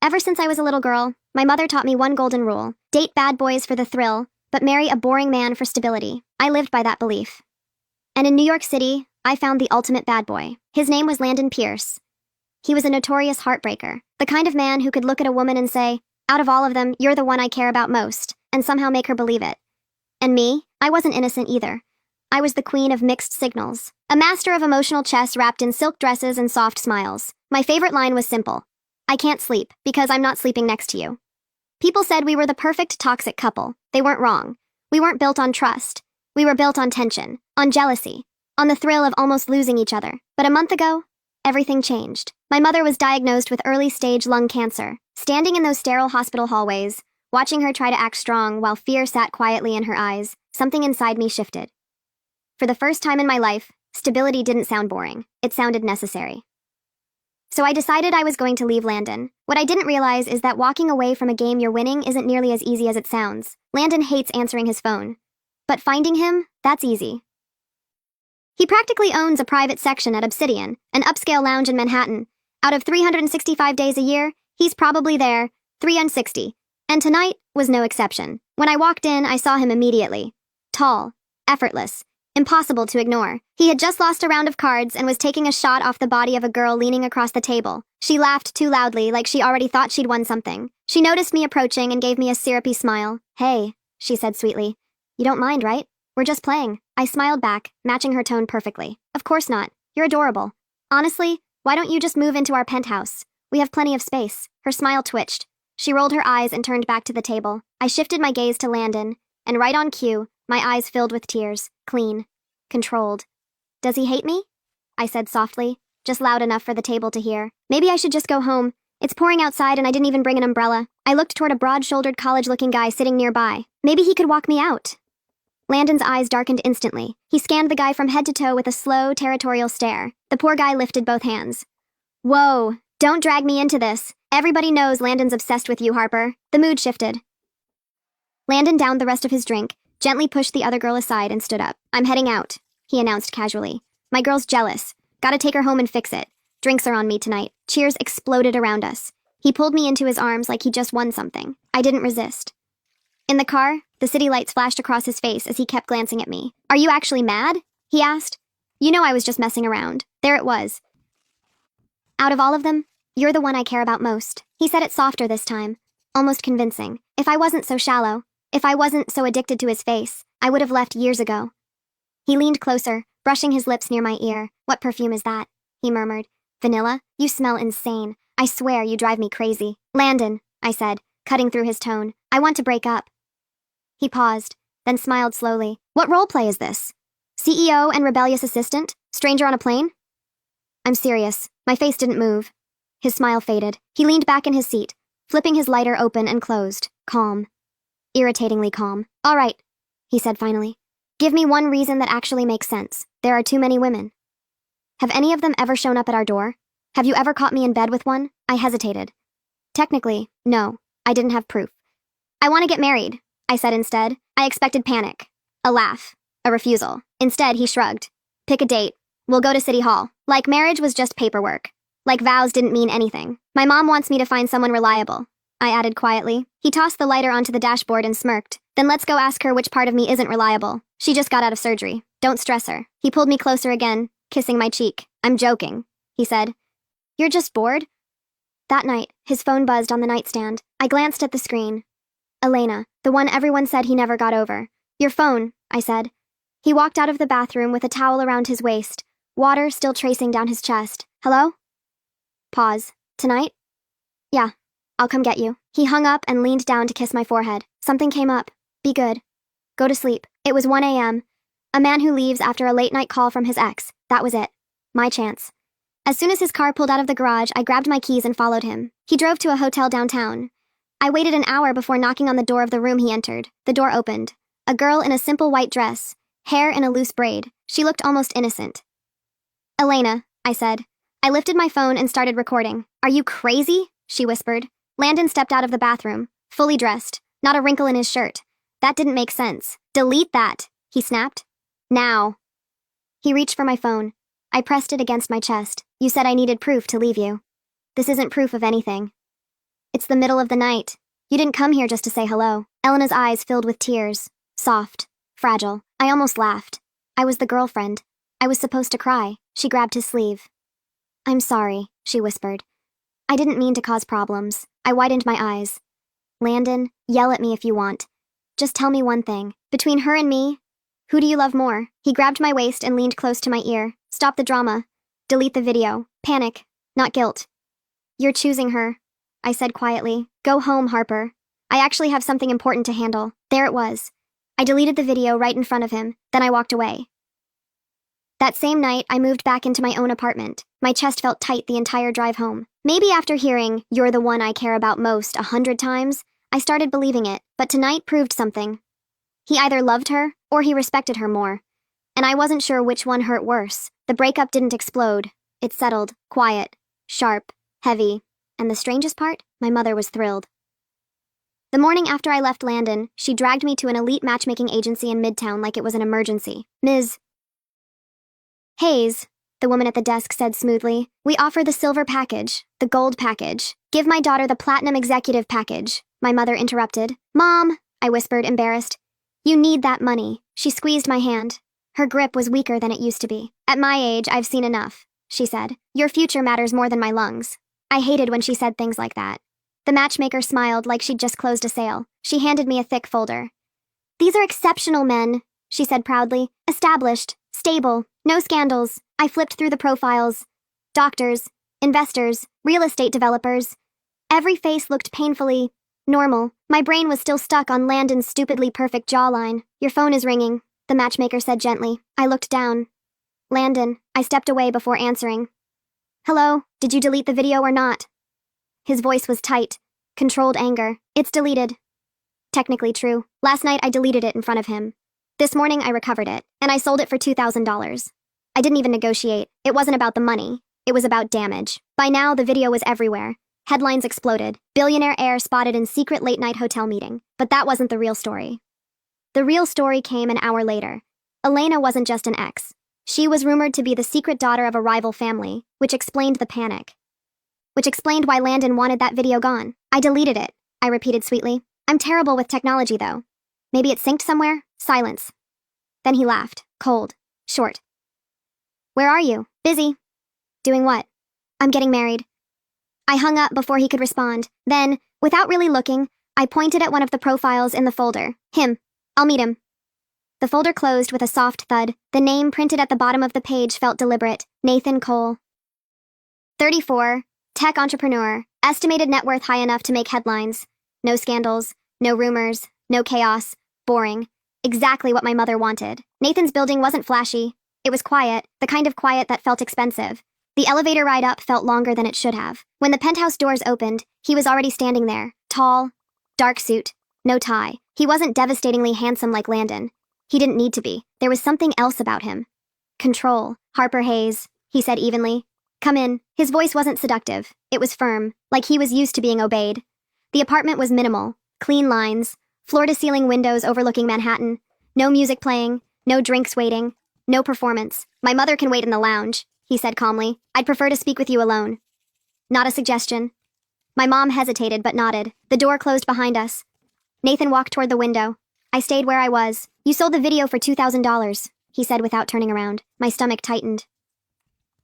Ever since I was a little girl, my mother taught me one golden rule: date bad boys for the thrill, but marry a boring man for stability. I lived by that belief. And in New York City, I found the ultimate bad boy. His name was Landon Pierce. He was a notorious heartbreaker, the kind of man who could look at a woman and say, "Out of all of them, you're the one I care about most," and somehow make her believe it. And me, I wasn't innocent either. I was the queen of mixed signals, a master of emotional chess wrapped in silk dresses and soft smiles. My favorite line was simple: "I can't sleep because I'm not sleeping next to you." People said we were the perfect toxic couple. They weren't wrong. We weren't built on trust. We were built on tension, on jealousy, on the thrill of almost losing each other. But a month ago, everything changed. My mother was diagnosed with early-stage lung cancer. Standing in those sterile hospital hallways, watching her try to act strong while fear sat quietly in her eyes, something inside me shifted. For the first time in my life, stability didn't sound boring. It sounded necessary. So I decided I was going to leave Landon. What I didn't realize is that walking away from a game you're winning isn't nearly as easy as it sounds. Landon hates answering his phone. But finding him, that's easy. He practically owns a private section at Obsidian, an upscale lounge in Manhattan. Out of 365 days a year, he's probably there, 360. And tonight was no exception. When I walked in, I saw him immediately. Tall, effortless, impossible to ignore. He had just lost a round of cards and was taking a shot off the body of a girl leaning across the table. She laughed too loudly, like she already thought she'd won something. She noticed me approaching and gave me a syrupy smile. "Hey," she said sweetly. "You don't mind, right? We're just playing." I smiled back, matching her tone perfectly. "Of course not. You're adorable. Honestly, why don't you just move into our penthouse? We have plenty of space." Her smile twitched. She rolled her eyes and turned back to the table. I shifted my gaze to Landon, and right on cue, my eyes filled with tears. Clean. Controlled. "Does he hate me?" I said softly, just loud enough for the table to hear. "Maybe I should just go home. It's pouring outside and I didn't even bring an umbrella." I looked toward a broad-shouldered college-looking guy sitting nearby. Maybe he could walk me out. Landon's eyes darkened instantly. He scanned the guy from head to toe with a slow, territorial stare. The poor guy lifted both hands. "Whoa, don't drag me into this. Everybody knows Landon's obsessed with you, Harper." The mood shifted. Landon downed the rest of his drink, gently pushed the other girl aside and stood up. "I'm heading out," he announced casually. "My girl's jealous. Gotta take her home and fix it. Drinks are on me tonight." Cheers exploded around us. He pulled me into his arms like he just won something. I didn't resist. In the car, the city lights flashed across his face as he kept glancing at me. "Are you actually mad?" he asked. "You know I was just messing around." There it was. "Out of all of them, you're the one I care about most." He said it softer this time, almost convincing. If I wasn't so shallow, if I wasn't so addicted to his face, I would have left years ago. He leaned closer, brushing his lips near my ear. "What perfume is that?" he murmured. "Vanilla? You smell insane. I swear you drive me crazy." "Landon," I said, cutting through his tone. "I want to break up." He paused, then smiled slowly. "What role play is this? CEO and rebellious assistant? Stranger on a plane?" "I'm serious." My face didn't move. His smile faded. He leaned back in his seat, flipping his lighter open and closed. Calm. Irritatingly calm. "All right," he said finally. "Give me one reason that actually makes sense. There are too many women. Have any of them ever shown up at our door? Have you ever caught me in bed with one?" I hesitated. Technically, no. I didn't have proof. "I want to get married," I said instead. I expected panic. A laugh. A refusal. Instead, he shrugged. "Pick a date. We'll go to City Hall." Like marriage was just paperwork. Like vows didn't mean anything. "My mom wants me to find someone reliable," I added quietly. He tossed the lighter onto the dashboard and smirked. "Then let's go ask her which part of me isn't reliable. She just got out of surgery. Don't stress her." He pulled me closer again, kissing my cheek. "I'm joking," he said. "You're just bored?" That night, his phone buzzed on the nightstand. I glanced at the screen. Elena, the one everyone said he never got over. "Your phone," I said. He walked out of the bathroom with a towel around his waist, water still tracing down his chest. "Hello?" Pause. "Tonight?" "Yeah, I'll come get you." He hung up and leaned down to kiss my forehead. Something came up. "Be good. Go to sleep." It was 1 a.m. A man who leaves after a late-night call from his ex. That was it. My chance. As soon as his car pulled out of the garage, I grabbed my keys and followed him. He drove to a hotel downtown. I waited an hour before knocking on the door of the room he entered. The door opened. A girl in a simple white dress, hair in a loose braid. She looked almost innocent. "Elena," I said. I lifted my phone and started recording. "Are you crazy?" she whispered. Landon stepped out of the bathroom, fully dressed, not a wrinkle in his shirt. That didn't make sense. "Delete that," he snapped. "Now." He reached for my phone. I pressed it against my chest. "You said I needed proof to leave you. This isn't proof of anything." It's the middle of the night. You didn't come here just to say hello. Elena's eyes filled with tears. Soft. Fragile. I almost laughed. I was the girlfriend. I was supposed to cry. She grabbed his sleeve. I'm sorry, she whispered. I didn't mean to cause problems. I widened my eyes. Landon, yell at me if you want. Just tell me one thing. Between her and me, who do you love more? He grabbed my waist and leaned close to my ear. Stop the drama. Delete the video. Panic, not guilt. You're choosing her, I said quietly. Go home, Harper. I actually have something important to handle. There it was. I deleted the video right in front of him, then I walked away. That same night, I moved back into my own apartment. My chest felt tight the entire drive home. Maybe after hearing, "You're the one I care about most" 100 times, I started believing it, but tonight proved something. He either loved her, or he respected her more. And I wasn't sure which one hurt worse. The breakup didn't explode. It settled, quiet, sharp, heavy. And the strangest part? My mother was thrilled. The morning after I left Landon, she dragged me to an elite matchmaking agency in Midtown like it was an emergency. Ms. Hayes, the woman at the desk said smoothly, we offer the silver package, the gold package. Give my daughter the platinum executive package. My mother interrupted. Mom, I whispered, embarrassed. You need that money. She squeezed my hand. Her grip was weaker than it used to be. At my age, I've seen enough, she said. Your future matters more than my lungs. I hated when she said things like that. The matchmaker smiled like she'd just closed a sale. She handed me a thick folder. These are exceptional men, she said proudly. Established, stable, no scandals. I flipped through the profiles. Doctors, investors, real estate developers. Every face looked painfully normal. My brain was still stuck on Landon's stupidly perfect jawline. Your phone is ringing, the matchmaker said gently. I looked down. Landon. I stepped away before answering. Hello, did you delete the video or not? His voice was tight, controlled anger. It's deleted. Technically true. Last night I deleted it in front of him. This morning I recovered it, and I sold it for $2,000. I didn't even negotiate. It wasn't about the money. It was about damage. By now, the video was everywhere. Headlines exploded. Billionaire heir spotted in secret late-night hotel meeting. But that wasn't the real story. The real story came an hour later. Elena wasn't just an ex. She was rumored to be the secret daughter of a rival family, which explained the panic. Which explained why Landon wanted that video gone. I deleted it, I repeated sweetly. I'm terrible with technology, though. Maybe it synced somewhere? Silence. Then he laughed, cold, short. Where are you? Busy. Doing what? I'm getting married. I hung up before he could respond. Then, without really looking, I pointed at one of the profiles in the folder. Him. I'll meet him. The folder closed with a soft thud. The name printed at the bottom of the page felt deliberate. Nathan Cole. 34. Tech entrepreneur. Estimated net worth high enough to make headlines. No scandals. No rumors. No chaos. Boring. Exactly what my mother wanted. Nathan's building wasn't flashy. It was quiet, the kind of quiet that felt expensive. The elevator ride up felt longer than it should have. When the penthouse doors opened, he was already standing there. Tall, dark suit, no tie. He wasn't devastatingly handsome like Landon. He didn't need to be. There was something else about him. Control. Harper Hayes, he said evenly. Come in. His voice wasn't seductive. It was firm, like he was used to being obeyed. The apartment was minimal. Clean lines. Floor-to-ceiling windows overlooking Manhattan. No music playing. No drinks waiting. No performance. My mother can wait in the lounge, he said calmly. I'd prefer to speak with you alone. Not a suggestion. My mom hesitated but nodded. The door closed behind us. Nathan walked toward the window. I stayed where I was. You sold the video for $2,000, he said without turning around. My stomach tightened.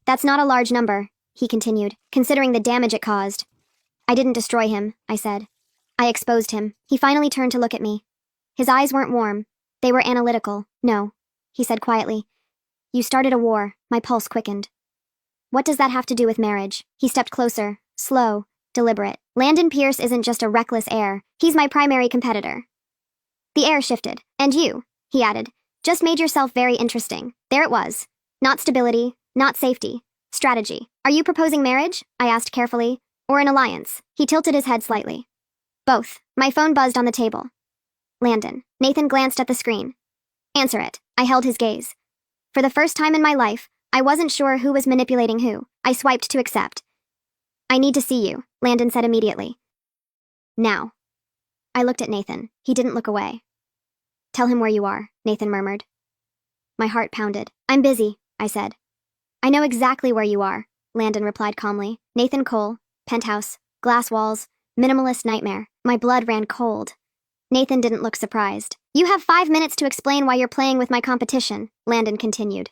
That's not a large number, he continued, considering the damage it caused. I didn't destroy him, I said. I exposed him. He finally turned to look at me. His eyes weren't warm. They were analytical. No, he said quietly. You started a war. My pulse quickened. What does that have to do with marriage? He stepped closer, slow, deliberate. Landon Pierce isn't just a reckless heir. He's my primary competitor. The air shifted. And you, he added, just made yourself very interesting. There it was. Not stability, not safety. Strategy. Are you proposing marriage? I asked carefully. Or an alliance? He tilted his head slightly. Both. My phone buzzed on the table. Landon. Nathan glanced at the screen. Answer it. I held his gaze. For the first time in my life, I wasn't sure who was manipulating who. I swiped to accept. I need to see you, Landon said immediately. Now. I looked at Nathan. He didn't look away. Tell him where you are, Nathan murmured. My heart pounded. I'm busy, I said. I know exactly where you are, Landon replied calmly. Nathan Cole, penthouse, glass walls, Minimalist nightmare. My blood ran cold. Nathan didn't look surprised. You have 5 minutes to explain why you're playing with my competition, Landon continued.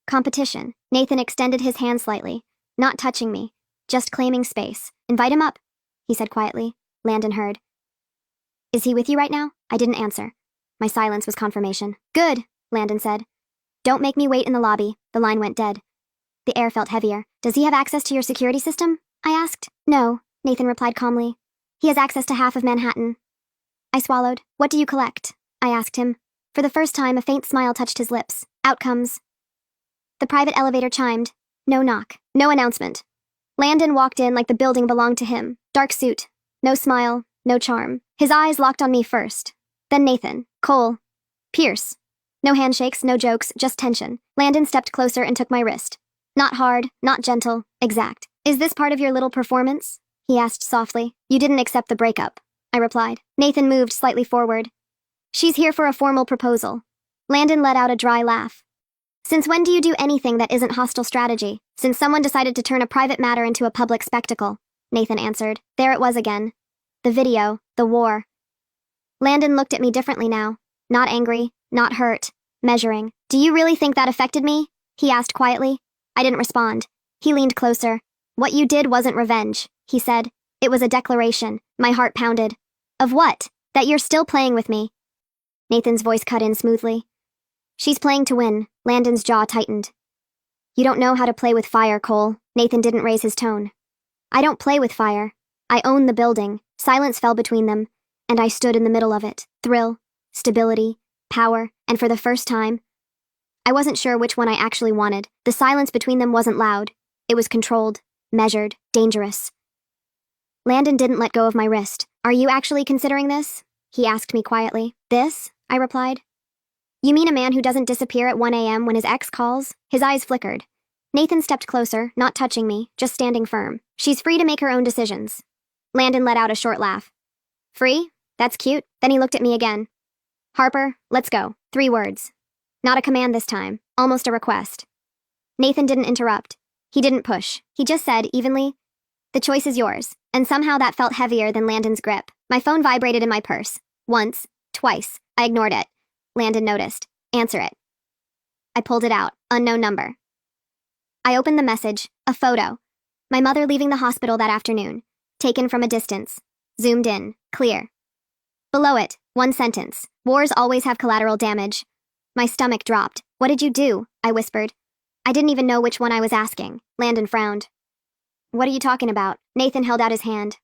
Competition. Nathan extended his hand slightly, not touching me, just claiming space. Invite him up, he said quietly. Landon heard. Is he with you right now? I didn't answer. My silence was confirmation. Good, Landon said. Don't make me wait in the lobby. The line went dead. The air felt heavier. Does he have access to your security system? I asked. No, Nathan replied calmly. He has access to half of Manhattan. I swallowed. What do you collect? I asked him. For the first time, a faint smile touched his lips. Outcomes. The private elevator chimed. No knock. No announcement. Landon walked in like the building belonged to him. Dark suit. No smile. No charm. His eyes locked on me first. Then Nathan. Cole. Pierce. No handshakes, no jokes, just tension. Landon stepped closer and took my wrist. Not hard, not gentle, exact. Is this part of your little performance? He asked softly. You didn't accept the breakup, I replied. Nathan moved slightly forward. She's here for a formal proposal. Landon let out a dry laugh. Since when do you do anything that isn't hostile strategy? Since someone decided to turn a private matter into a public spectacle, Nathan answered. There it was again. The video, the war. Landon looked at me differently now. Not angry, not hurt, measuring. Do you really think that affected me? He asked quietly. I didn't respond. He leaned closer. What you did wasn't revenge, he said. It was a declaration. My heart pounded. Of what? That you're still playing with me. Nathan's voice cut in smoothly. She's playing to win. Landon's jaw tightened. You don't know how to play with fire, Cole. Nathan didn't raise his tone. I don't play with fire. I own the building. Silence fell between them, and I stood in the middle of it. Thrill, stability, power, and for the first time, I wasn't sure which one I actually wanted. The silence between them wasn't loud. It was controlled, measured, dangerous. Landon didn't let go of my wrist. Are you actually considering this? He asked me quietly. This? I replied. You mean a man who doesn't disappear at 1 a.m. when his ex calls? His eyes flickered. Nathan stepped closer, not touching me, just standing firm. She's free to make her own decisions. Landon let out a short laugh. Free? That's cute. Then he looked at me again. Harper, let's go. 3 words. Not a command this time, almost a request. Nathan didn't interrupt. He didn't push. He just said, evenly, the choice is yours. And somehow that felt heavier than Landon's grip. My phone vibrated in my purse. Once, twice. I ignored it. Landon noticed. Answer it. I pulled it out. Unknown number. I opened the message. A photo. My mother leaving the hospital that afternoon. Taken from a distance. Zoomed in. Clear. Below it, 1 sentence. Wars always have collateral damage. My stomach dropped. What did you do? I whispered. I didn't even know which one I was asking. Landon frowned. What are you talking about? Nathan held out his hand.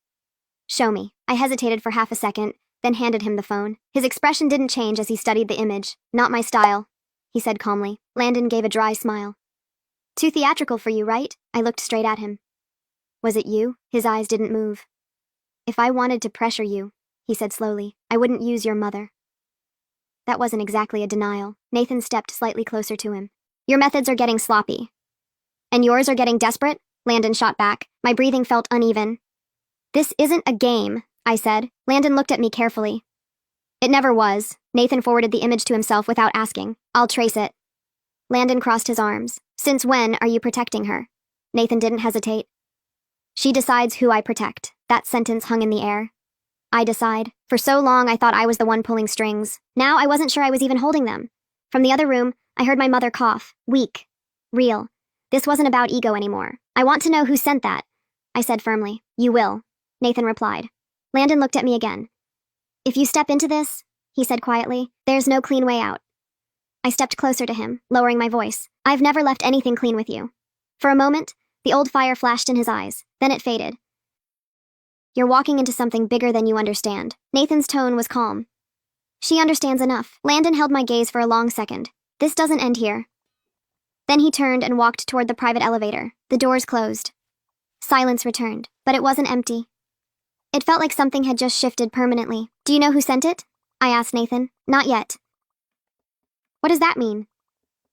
Show me. I hesitated for half a second, then handed him the phone. His expression didn't change as he studied the image. Not my style, he said calmly. Landon gave a dry smile. Too theatrical for you, right? I looked straight at him. Was it you? His eyes didn't move. If I wanted to pressure you, he said slowly, I wouldn't use your mother. That wasn't exactly a denial. Nathan stepped slightly closer to him. Your methods are getting sloppy. And yours are getting desperate? Landon shot back. My breathing felt uneven. This isn't a game, I said. Landon looked at me carefully. It never was. Nathan forwarded the image to himself without asking. I'll trace it. Landon crossed his arms. Since when are you protecting her? Nathan didn't hesitate. She decides who I protect. That sentence hung in the air. I decide. For so long, I thought I was the one pulling strings. Now I wasn't sure I was even holding them. From the other room, I heard my mother cough. Weak. Real. This wasn't about ego anymore. I want to know who sent that, I said firmly. You will, Nathan replied. Landon looked at me again. If you step into this, he said quietly, there's no clean way out. I stepped closer to him, lowering my voice. I've never left anything clean with you. For a moment, the old fire flashed in his eyes. Then it faded. You're walking into something bigger than you understand. Nathan's tone was calm. She understands enough. Landon held my gaze for a long second. This doesn't end here. Then he turned and walked toward the private elevator. The doors closed. Silence returned, but it wasn't empty. It felt like something had just shifted permanently. Do you know who sent it? I asked Nathan. Not yet. What does that mean?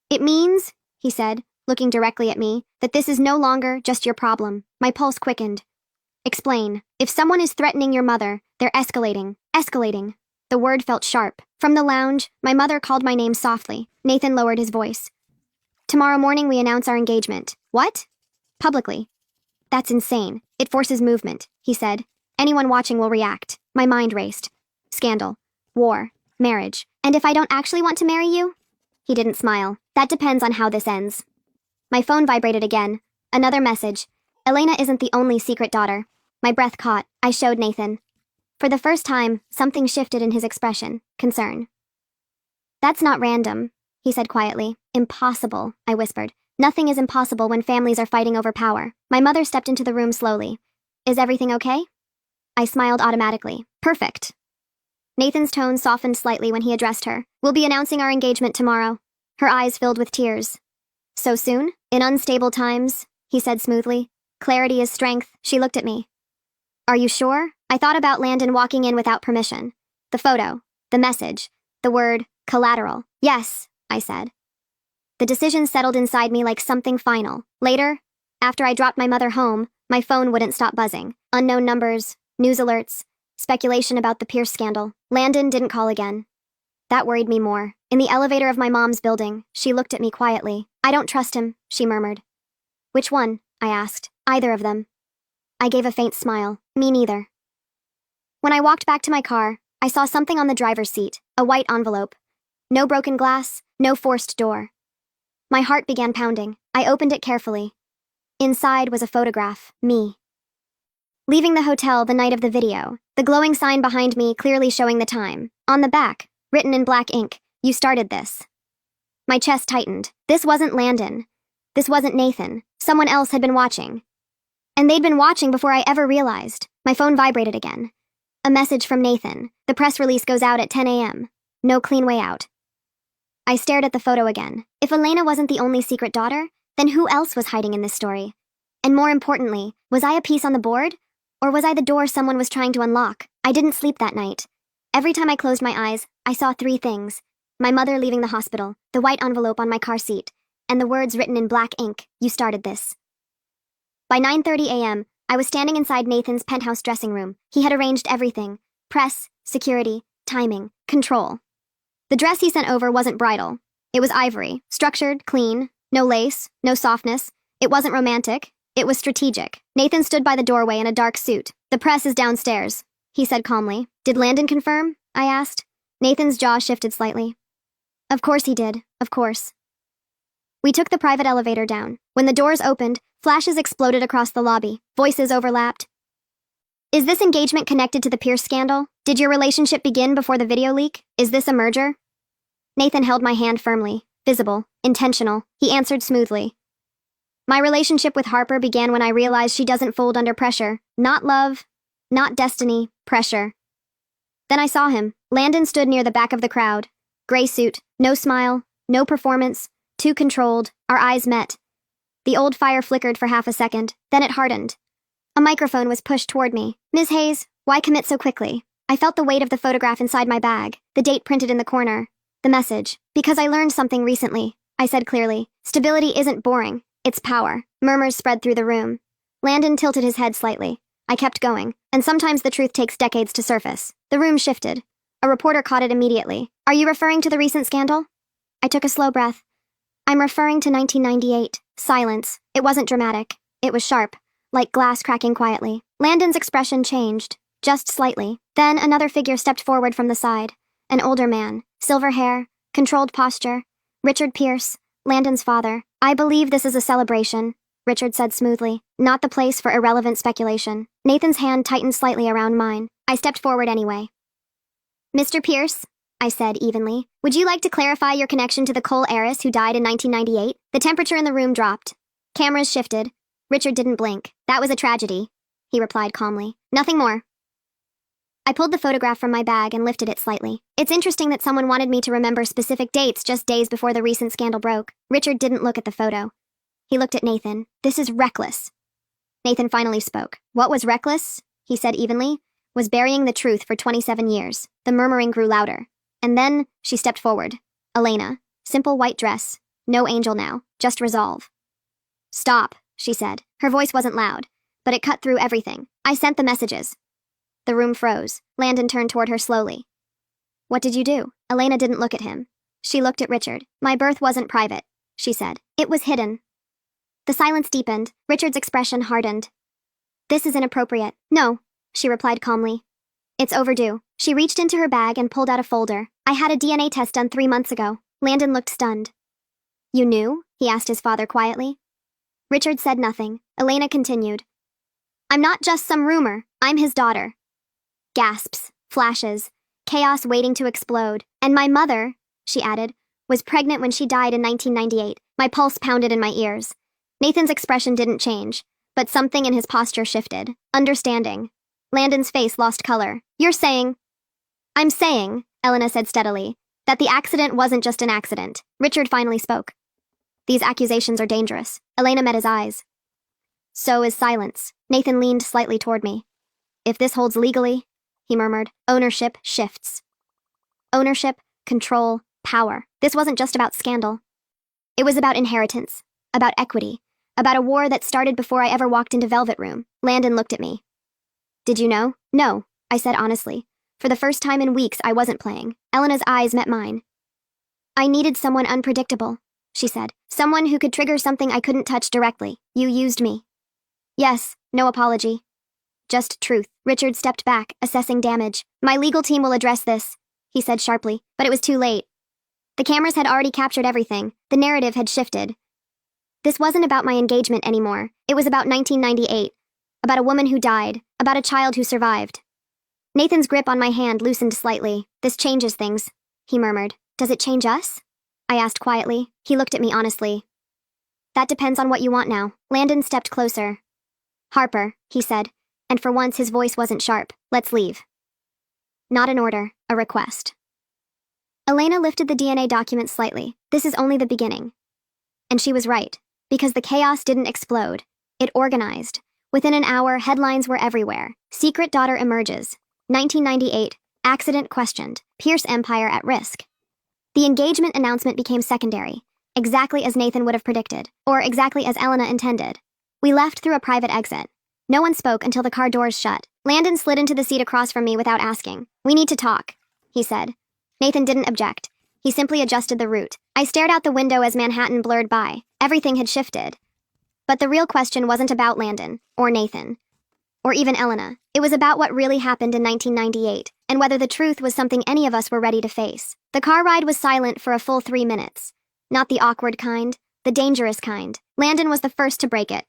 It means, he said, looking directly at me, that this is no longer just your problem. My pulse quickened. Explain. If someone is threatening your mother, they're escalating. Escalating. The word felt sharp. From the lounge, my mother called my name softly. Nathan lowered his voice. Tomorrow morning we announce our engagement. What? Publicly. That's insane. It forces movement, he said. Anyone watching will react. My mind raced. Scandal. War. Marriage. And if I don't actually want to marry you? He didn't smile. That depends on how this ends. My phone vibrated again. Another message. Elena isn't the only secret daughter. My breath caught. I showed Nathan. For the first time, something shifted in his expression. Concern. That's not random, he said quietly. Impossible, I whispered. Nothing is impossible when families are fighting over power. My mother stepped into the room slowly. Is everything okay? I smiled automatically. Perfect. Nathan's tone softened slightly when he addressed her. We'll be announcing our engagement tomorrow. Her eyes filled with tears. So soon? In unstable times, he said smoothly. Clarity is strength. She looked at me. Are you sure? I thought about Landon walking in without permission. The photo, the message, the word collateral. Yes, I said. The decision settled inside me like something final. Later, after I dropped my mother home, my phone wouldn't stop buzzing. Unknown numbers, news alerts, speculation about the Pierce scandal. Landon didn't call again. That worried me more. In the elevator of my mom's building, she looked at me quietly. I don't trust him, she murmured. Which one? I asked. Either of them. I gave a faint smile. Me neither. When I walked back to my car, I saw something on the driver's seat, a white envelope. No broken glass, no forced door. My heart began pounding. I opened it carefully. Inside was a photograph, me. Leaving the hotel the night of the video, the glowing sign behind me clearly showing the time. On the back, written in black ink, you started this. My chest tightened. This wasn't Landon. This wasn't Nathan. Someone else had been watching. And they'd been watching before I ever realized. My phone vibrated again. A message from Nathan. The press release goes out at 10 a.m. No clean way out. I stared at the photo again. If Elena wasn't the only secret daughter, then who else was hiding in this story? And more importantly, was I a piece on the board? Or was I the door someone was trying to unlock? I didn't sleep that night. Every time I closed my eyes, I saw three things. My mother leaving the hospital, the white envelope on my car seat, and the words written in black ink, you started this. By 9:30 a.m., I was standing inside Nathan's penthouse dressing room. He had arranged everything. Press, security, timing, control. The dress he sent over wasn't bridal. It was ivory, structured, clean, no lace, no softness. It wasn't romantic. It was strategic. Nathan stood by the doorway in a dark suit. The press is downstairs, he said calmly. Did Landon confirm? I asked. Nathan's jaw shifted slightly. Of course he did. Of course. We took the private elevator down. When the doors opened, flashes exploded across the lobby. Voices overlapped. Is this engagement connected to the Pierce scandal? Did your relationship begin before the video leak? Is this a merger? Nathan held my hand firmly. Visible. Intentional. He answered smoothly. My relationship with Harper began when I realized she doesn't fold under pressure. Not love. Not destiny. Pressure. Then I saw him. Landon stood near the back of the crowd. Gray suit. No smile. No performance. Too controlled. Our eyes met. The old fire flickered for half a second. Then it hardened. A microphone was pushed toward me. Ms. Hayes, why commit so quickly? I felt the weight of the photograph inside my bag, the date printed in the corner. The message. Because I learned something recently, I said clearly. Stability isn't boring. It's power. Murmurs spread through the room. Landon tilted his head slightly. I kept going. And sometimes the truth takes decades to surface. The room shifted. A reporter caught it immediately. Are you referring to the recent scandal? I took a slow breath. I'm referring to 1998. Silence. It wasn't dramatic. It was sharp, like glass cracking quietly. Landon's expression changed, just slightly. Then another figure stepped forward from the side. An older man, silver hair, controlled posture. Richard Pierce, Landon's father. I believe this is a celebration, Richard said smoothly. Not the place for irrelevant speculation. Nathan's hand tightened slightly around mine. I stepped forward anyway. Mr. Pierce, I said evenly, would you like to clarify your connection to the coal heiress who died in 1998? The temperature in the room dropped. Cameras shifted. Richard didn't blink. That was a tragedy, he replied calmly. Nothing more. I pulled the photograph from my bag and lifted it slightly. It's interesting that someone wanted me to remember specific dates just days before the recent scandal broke. Richard didn't look at the photo. He looked at Nathan. This is reckless. Nathan finally spoke. What was reckless, he said evenly, was burying the truth for 27 years. The murmuring grew louder. And then she stepped forward. Elena. Simple white dress. No angel now. Just resolve. Stop, she said. Her voice wasn't loud, but it cut through everything. I sent the messages. The room froze. Landon turned toward her slowly. What did you do? Elena didn't look at him. She looked at Richard. My birth wasn't private, she said. It was hidden. The silence deepened. Richard's expression hardened. This is inappropriate. No, she replied calmly. It's overdue. She reached into her bag and pulled out a folder. I had a DNA test done 3 months ago. Landon looked stunned. You knew? He asked his father quietly. Richard said nothing. Elena continued. I'm not just some rumor. I'm his daughter. Gasps, flashes, chaos waiting to explode. And my mother, she added, was pregnant when she died in 1998. My pulse pounded in my ears. Nathan's expression didn't change, but something in his posture shifted. Understanding. Landon's face lost color. You're saying... I'm saying, Elena said steadily, that the accident wasn't just an accident. Richard finally spoke. These accusations are dangerous. Elena met his eyes. So is silence. Nathan leaned slightly toward me. If this holds legally, he murmured, ownership shifts. Ownership, control, power. This wasn't just about scandal. It was about inheritance, about equity, about a war that started before I ever walked into Velvet Room. Landon looked at me. Did you know? No, I said honestly. For the first time in weeks, I wasn't playing. Elena's eyes met mine. I needed someone unpredictable, she said. Someone who could trigger something I couldn't touch directly. You used me. Yes, no apology. Just truth. Richard stepped back, assessing damage. My legal team will address this, he said sharply, but it was too late. The cameras had already captured everything. The narrative had shifted. This wasn't about my engagement anymore. It was about 1998. About a woman who died. About a child who survived. Nathan's grip on my hand loosened slightly. This changes things, he murmured. Does it change us? I asked quietly. He looked at me honestly. That depends on what you want now. Landon stepped closer. Harper, he said, and for once his voice wasn't sharp. Let's leave. Not an order, a request. Elena lifted the DNA document slightly. This is only the beginning. And she was right, because the chaos didn't explode. It organized. Within an hour, headlines were everywhere. Secret daughter emerges. 1998, accident questioned. Pierce empire at risk. The engagement announcement became secondary, exactly as Nathan would have predicted, or exactly as Elena intended. We left through a private exit. No one spoke until the car doors shut. Landon slid into the seat across from me without asking. We need to talk, he said. Nathan didn't object. He simply adjusted the route. I stared out the window as Manhattan blurred by. Everything had shifted. But the real question wasn't about Landon, or Nathan, or even Elena. It was about what really happened in 1998, and whether the truth was something any of us were ready to face. The car ride was silent for a full 3 minutes. Not the awkward kind, the dangerous kind. Landon was the first to break it.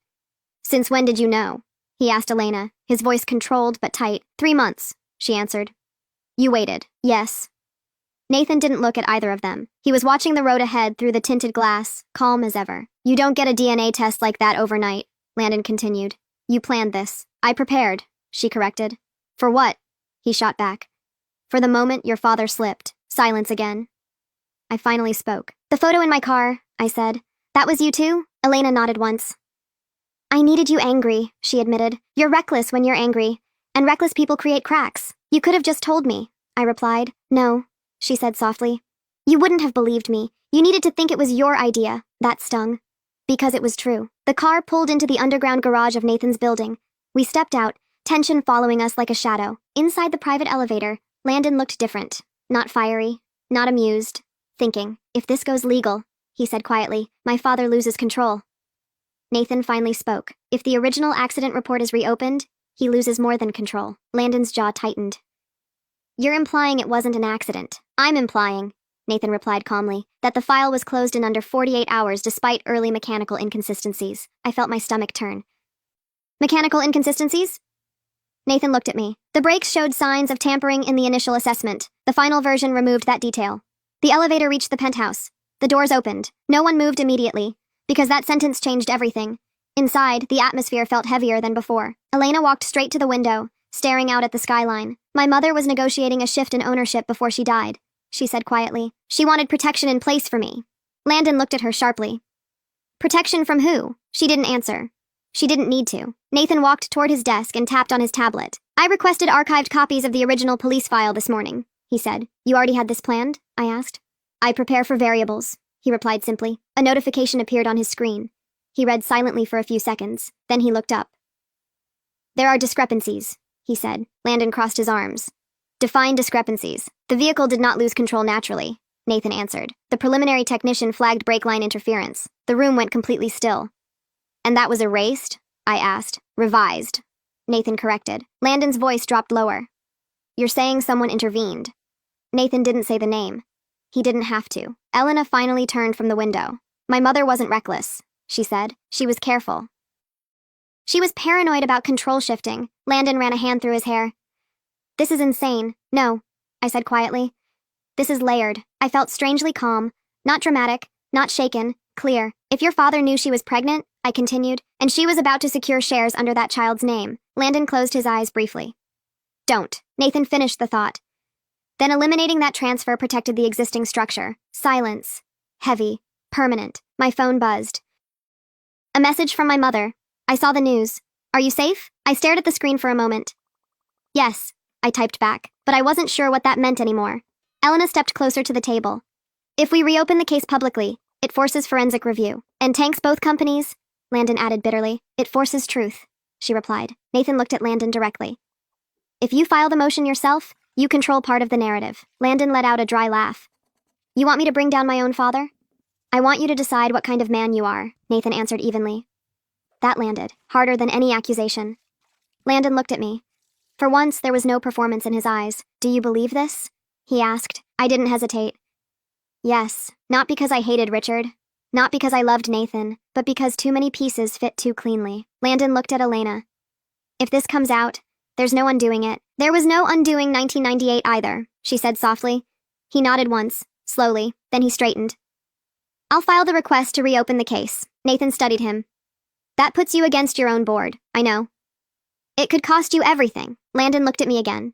Since when did you know? He asked Elena, his voice controlled but tight. 3 months, she answered. You waited. Yes. Nathan didn't look at either of them. He was watching the road ahead through the tinted glass, calm as ever. You don't get a DNA test like that overnight, Landon continued. You planned this. I prepared, she corrected. For what? He shot back. For the moment your father slipped. Silence again. I finally spoke. The photo in my car, I said. That was you too? Elena nodded once. I needed you angry, she admitted. You're reckless when you're angry, and reckless people create cracks. You could have just told me, I replied. No, she said softly. You wouldn't have believed me. You needed to think it was your idea. That stung. Because it was true. The car pulled into the underground garage of Nathan's building. We stepped out, tension following us like a shadow. Inside the private elevator, Landon looked different. Not fiery, not amused. Thinking, if this goes legal, he said quietly, my father loses control. Nathan finally spoke. If the original accident report is reopened, he loses more than control. Landon's jaw tightened. You're implying it wasn't an accident. I'm implying, Nathan replied calmly, that the file was closed in under 48 hours despite early mechanical inconsistencies. I felt my stomach turn. Mechanical inconsistencies? Nathan looked at me. The brakes showed signs of tampering in the initial assessment. The final version removed that detail. The elevator reached the penthouse. The doors opened. No one moved immediately, because that sentence changed everything. Inside, the atmosphere felt heavier than before. Elena walked straight to the window, staring out at the skyline. My mother was negotiating a shift in ownership before she died, she said quietly. She wanted protection in place for me. Landon looked at her sharply. Protection from who? She didn't answer. She didn't need to. Nathan walked toward his desk and tapped on his tablet. I requested archived copies of the original police file this morning, he said. You already had this planned? I asked. I prepare for variables, he replied simply. A notification appeared on his screen. He read silently for a few seconds. Then he looked up. There are discrepancies, he said. Landon crossed his arms. Define discrepancies. The vehicle did not lose control naturally, Nathan answered. The preliminary technician flagged brake line interference. The room went completely still. And that was erased? I asked. Revised, Nathan corrected. Landon's voice dropped lower. You're saying someone intervened. Nathan didn't say the name. He didn't have to. Elena finally turned from the window. My mother wasn't reckless, she said. She was careful. She was paranoid about control shifting. Landon ran a hand through his hair. This is insane. No, I said quietly. This is layered. I felt strangely calm. Not dramatic, not shaken, clear. If your father knew she was pregnant, I continued, and she was about to secure shares under that child's name. Landon closed his eyes briefly. Don't. Nathan finished the thought. Then eliminating that transfer protected the existing structure. Silence. Heavy. Permanent. My phone buzzed. A message from my mother. I saw the news. Are you safe? I stared at the screen for a moment. Yes, I typed back, but I wasn't sure what that meant anymore. Elena stepped closer to the table. If we reopen the case publicly, it forces forensic review. And tanks both companies, Landon added bitterly. It forces truth, she replied. Nathan looked at Landon directly. If you file the motion yourself, you control part of the narrative. Landon let out a dry laugh. You want me to bring down my own father? I want you to decide what kind of man you are, Nathan answered evenly. That landed, harder than any accusation. Landon looked at me. For once, there was no performance in his eyes. Do you believe this? He asked. I didn't hesitate. Yes, not because I hated Richard, not because I loved Nathan, but because too many pieces fit too cleanly. Landon looked at Elena. If this comes out, there's no undoing it. There was no undoing 1998 either, she said softly. He nodded once, slowly, then he straightened. I'll file the request to reopen the case. Nathan studied him. That puts you against your own board, I know. It could cost you everything. Landon looked at me again.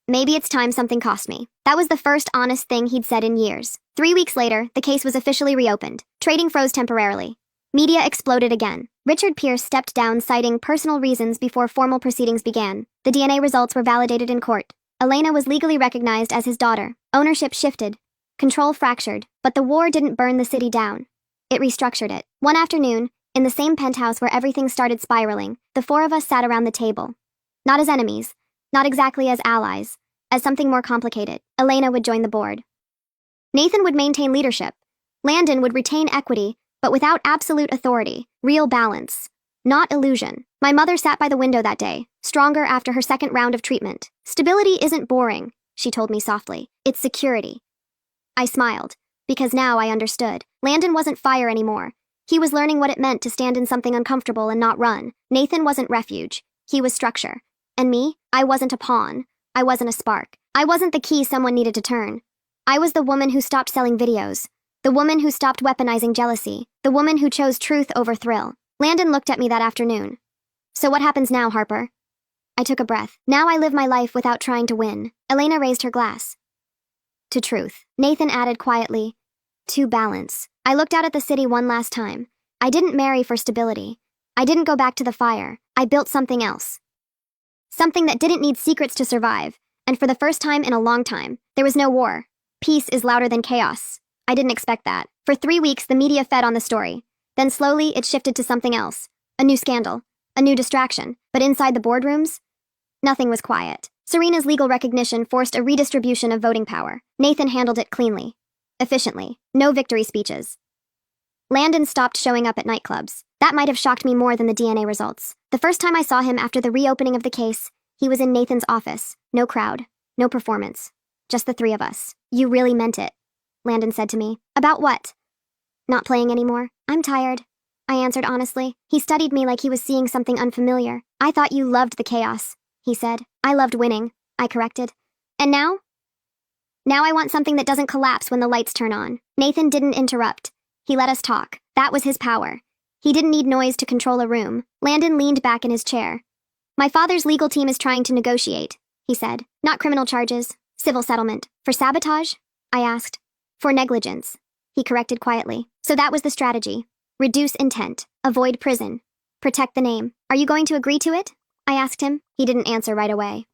Maybe it's time something cost me. That was the first honest thing he'd said in years. 3 weeks later, the case was officially reopened. Trading froze temporarily. Media exploded again. Richard Pierce stepped down citing personal reasons before formal proceedings began. The DNA results were validated in court. Elena was legally recognized as his daughter. Ownership shifted. Control fractured. But the war didn't burn the city down. It restructured it. One afternoon, in the same penthouse where everything started spiraling, the four of us sat around the table. Not as enemies. Not exactly as allies. As something more complicated. Elena would join the board. Nathan would maintain leadership. Landon would retain equity, but without absolute authority. Real balance. Not illusion. My mother sat by the window that day, stronger after her second round of treatment. Stability isn't boring, she told me softly. It's security. I smiled, because now I understood. Landon wasn't fire anymore. He was learning what it meant to stand in something uncomfortable and not run. Nathan wasn't refuge. He was structure. And me, I wasn't a pawn. I wasn't a spark. I wasn't the key someone needed to turn. I was the woman who stopped selling videos. The woman who stopped weaponizing jealousy. The woman who chose truth over thrill. Landon looked at me that afternoon. So what happens now, Harper? I took a breath. Now I live my life without trying to win. Elena raised her glass. To truth. Nathan added quietly. To balance. I looked out at the city one last time. I didn't marry for stability. I didn't go back to the fire. I built something else. Something that didn't need secrets to survive. And for the first time in a long time, there was no war. Peace is louder than chaos. I didn't expect that. For 3 weeks, the media fed on the story. Then slowly, it shifted to something else. A new scandal. A new distraction. But inside the boardrooms, nothing was quiet. Serena's legal recognition forced a redistribution of voting power. Nathan handled it cleanly. Efficiently. No victory speeches. Landon stopped showing up at nightclubs. That might have shocked me more than the DNA results. The first time I saw him after the reopening of the case, he was in Nathan's office. No crowd. No performance. Just the three of us. You really meant it, Landon said to me. About what? Not playing anymore. I'm tired, I answered honestly. He studied me like he was seeing something unfamiliar. I thought you loved the chaos, he said. I loved winning, I corrected. And now? Now I want something that doesn't collapse when the lights turn on. Nathan didn't interrupt. He let us talk. That was his power. He didn't need noise to control a room. Landon leaned back in his chair. My father's legal team is trying to negotiate, he said. Not criminal charges. Civil settlement. For sabotage? I asked. For negligence, he corrected quietly. So that was the strategy. Reduce intent. Avoid prison. Protect the name. Are you going to agree to it? I asked him. He didn't answer right away.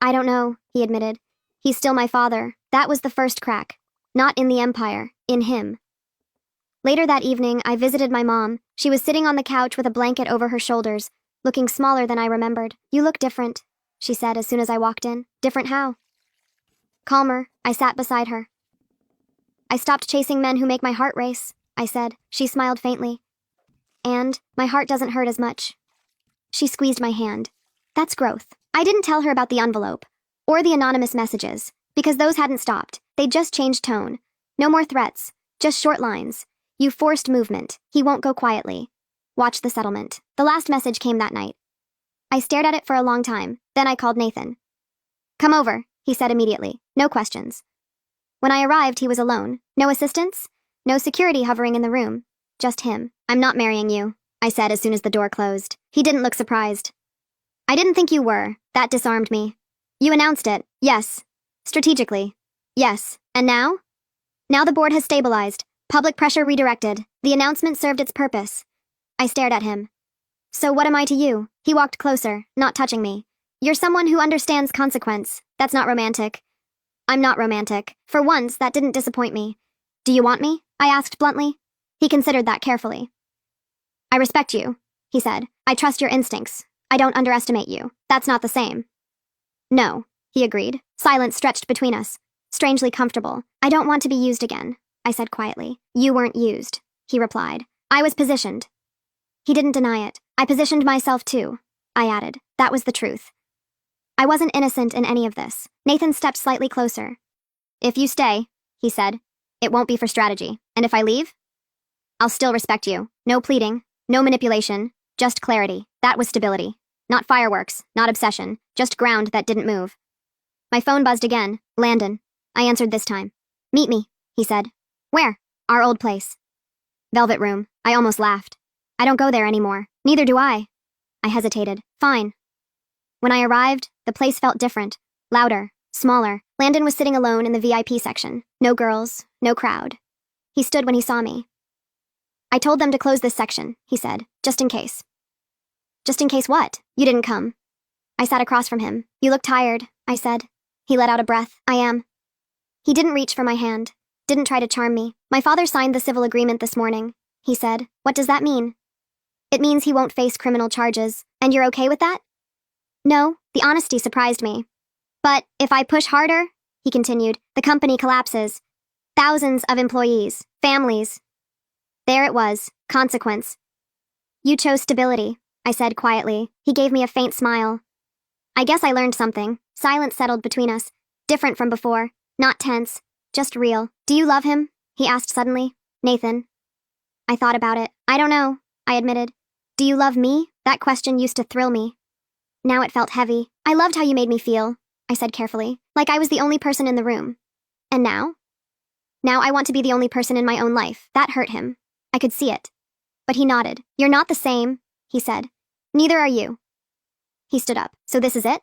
I don't know, he admitted. He's still my father. That was the first crack. Not in the empire. In him. Later that evening, I visited my mom. She was sitting on the couch with a blanket over her shoulders, looking smaller than I remembered. You look different, she said as soon as I walked in. Different how? Calmer. I sat beside her. I stopped chasing men who make my heart race, I said. She smiled faintly. And my heart doesn't hurt as much. She squeezed my hand. That's growth. I didn't tell her about the envelope, or the anonymous messages, because those hadn't stopped. They'd just changed tone. No more threats, just short lines. You forced movement. He won't go quietly. Watch the settlement. The last message came that night. I stared at it for a long time, then I called Nathan. Come over, he said immediately. No questions. When I arrived, he was alone. No assistants, no security hovering in the room. Just him. I'm not marrying you, I said as soon as the door closed. He didn't look surprised. I didn't think you were. That disarmed me. You announced it. Yes. Strategically. Yes. And now? Now the board has stabilized. Public pressure redirected. The announcement served its purpose. I stared at him. So what am I to you? He walked closer, not touching me. You're someone who understands consequence. That's not romantic. I'm not romantic. For once, that didn't disappoint me. Do you want me? I asked bluntly. He considered that carefully. I respect you, he said. I trust your instincts. I don't underestimate you. That's not the same. No, he agreed. Silence stretched between us. Strangely comfortable. I don't want to be used again, I said quietly. You weren't used, he replied. I was positioned. He didn't deny it. I positioned myself too, I added. That was the truth. I wasn't innocent in any of this. Nathan stepped slightly closer. If you stay, he said, it won't be for strategy. And if I leave? I'll still respect you. No pleading, no manipulation, just clarity. That was stability. Not fireworks, not obsession, just ground that didn't move. My phone buzzed again. Landon. I answered this time. Meet me, he said. Where? Our old place. Velvet Room. I almost laughed. I don't go there anymore. Neither do I. I hesitated. Fine. When I arrived, the place felt different. Louder, smaller. Landon was sitting alone in the VIP section. No girls, no crowd. He stood when he saw me. I told them to close this section, he said, just in case. Just in case what? You didn't come. I sat across from him. You look tired, I said. He let out a breath. I am. He didn't reach for my hand. Didn't try to charm me. My father signed the civil agreement this morning, he said. What does that mean? It means he won't face criminal charges. And you're okay with that? No, the honesty surprised me. But if I push harder, he continued, the company collapses. Thousands of employees, families. There it was, consequence. You chose stability, I said quietly. He gave me a faint smile. I guess I learned something. Silence settled between us. Different from before. Not tense. Just real. Do you love him? He asked suddenly. Nathan. I thought about it. I don't know, I admitted. Do you love me? That question used to thrill me. Now it felt heavy. I loved how you made me feel, I said carefully. Like I was the only person in the room. And now? Now I want to be the only person in my own life. That hurt him. I could see it. But he nodded. You're not the same, he said. Neither are you. He stood up. So this is it?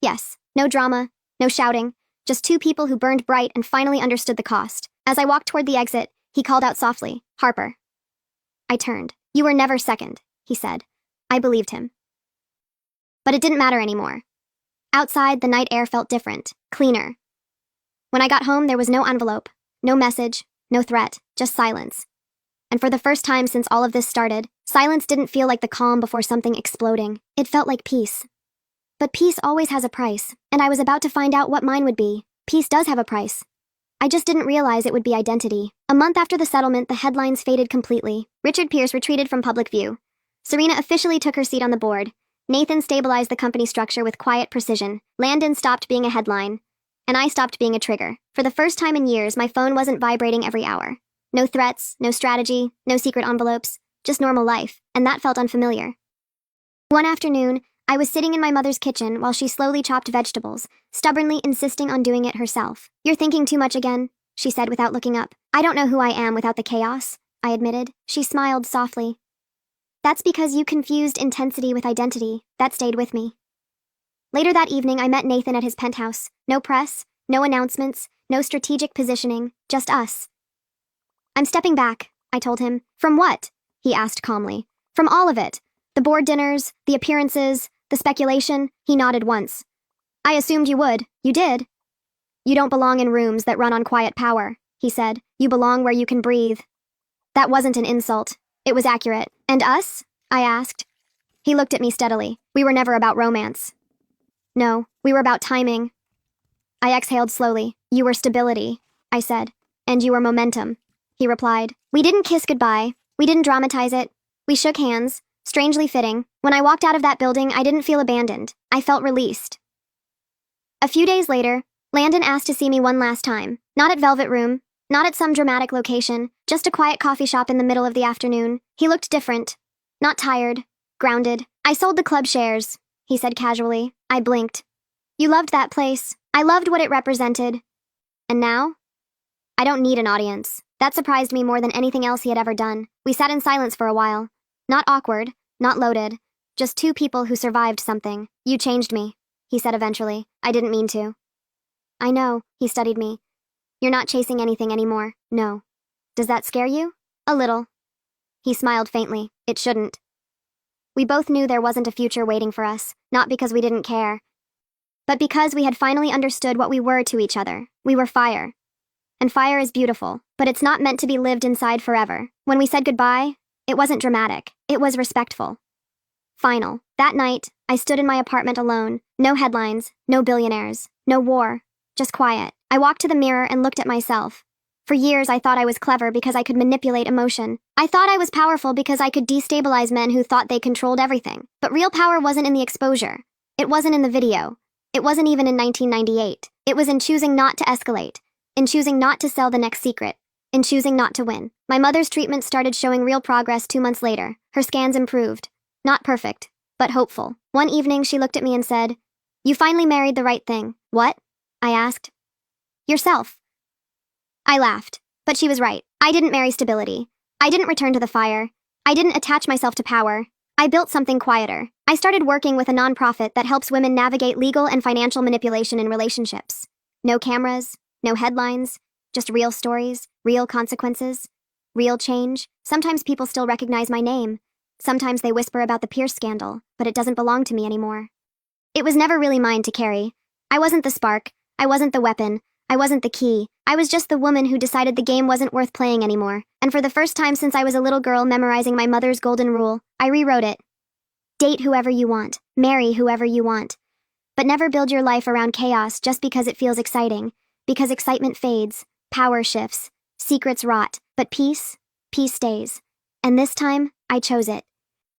Yes. No drama, no shouting. Just two people who burned bright and finally understood the cost. As I walked toward the exit, he called out softly, Harper. I turned. You were never second, he said. I believed him. But it didn't matter anymore. Outside, the night air felt different, cleaner. When I got home, there was no envelope, no message, no threat, just silence. And for the first time since all of this started, silence didn't feel like the calm before something exploding. It felt like peace. But peace always has a price, and I was about to find out what mine would be. Peace does have a price. I just didn't realize it would be identity. A month after the settlement, the headlines faded completely. Richard Pierce retreated from public view. Serena officially took her seat on the board. Nathan stabilized the company structure with quiet precision. Landon stopped being a headline. And I stopped being a trigger. For the first time in years, my phone wasn't vibrating every hour. No threats, no strategy, no secret envelopes, just normal life, and that felt unfamiliar. One afternoon, I was sitting in my mother's kitchen while she slowly chopped vegetables, stubbornly insisting on doing it herself. You're thinking too much again, she said without looking up. I don't know who I am without the chaos, I admitted. She smiled softly. That's because you confused intensity with identity. That stayed with me. Later that evening, I met Nathan at his penthouse. No press, no announcements, no strategic positioning, just us. I'm stepping back, I told him. From what? He asked calmly. From all of it. The board dinners, the appearances, the speculation. He nodded once. I assumed you would. You did. You don't belong in rooms that run on quiet power, he said. You belong where you can breathe. That wasn't an insult. It was accurate. And us? I asked. He looked at me steadily. We were never about romance. No, we were about timing. I exhaled slowly. You were stability, I said. And you were momentum, he replied. We didn't kiss goodbye. We didn't dramatize it. We shook hands, strangely fitting, When I walked out of that building, I didn't feel abandoned. I felt released. A few days later, Landon asked to see me one last time. Not at Velvet Room, not at some dramatic location, just a quiet coffee shop in the middle of the afternoon. He looked different. Not tired. Grounded. "I sold the club shares," he said casually. I blinked. "You loved that place. I loved what it represented. And now? I don't need an audience." That surprised me more than anything else he had ever done. We sat in silence for a while. Not awkward, not loaded. Just two people who survived something. "You changed me," he said eventually. "I didn't mean to." "I know," he studied me. "You're not chasing anything anymore." "No." "Does that scare you?" "A little." He smiled faintly. "It shouldn't." We both knew there wasn't a future waiting for us, not because we didn't care, but because we had finally understood what we were to each other. We were fire. And fire is beautiful, but it's not meant to be lived inside forever. When we said goodbye, it wasn't dramatic. It was respectful. Final. That night, I stood in my apartment alone. No headlines, no billionaires, no war, just quiet. I walked to the mirror and looked at myself. For years, I thought I was clever because I could manipulate emotion. I thought I was powerful because I could destabilize men who thought they controlled everything. But real power wasn't in the exposure. It wasn't in the video. It wasn't even in 1998. It was in choosing not to escalate, in choosing not to sell the next secret, in choosing not to win. My mother's treatment started showing real progress 2 months later. Her scans improved. Not perfect, but hopeful. One evening, she looked at me and said, "You finally married the right thing." "What?" I asked. "Yourself." I laughed, but she was right. I didn't marry stability. I didn't return to the fire. I didn't attach myself to power. I built something quieter. I started working with a nonprofit that helps women navigate legal and financial manipulation in relationships. No cameras, no headlines, just real stories, real consequences, real change. Sometimes people still recognize my name. Sometimes they whisper about the Pierce scandal, but it doesn't belong to me anymore. It was never really mine to carry. I wasn't the spark. I wasn't the weapon. I wasn't the key. I was just the woman who decided the game wasn't worth playing anymore. And for the first time since I was a little girl memorizing my mother's golden rule, I rewrote it. Date whoever you want. Marry whoever you want. But never build your life around chaos just because it feels exciting. Because excitement fades, power shifts, secrets rot, but peace stays. And this time, I chose it.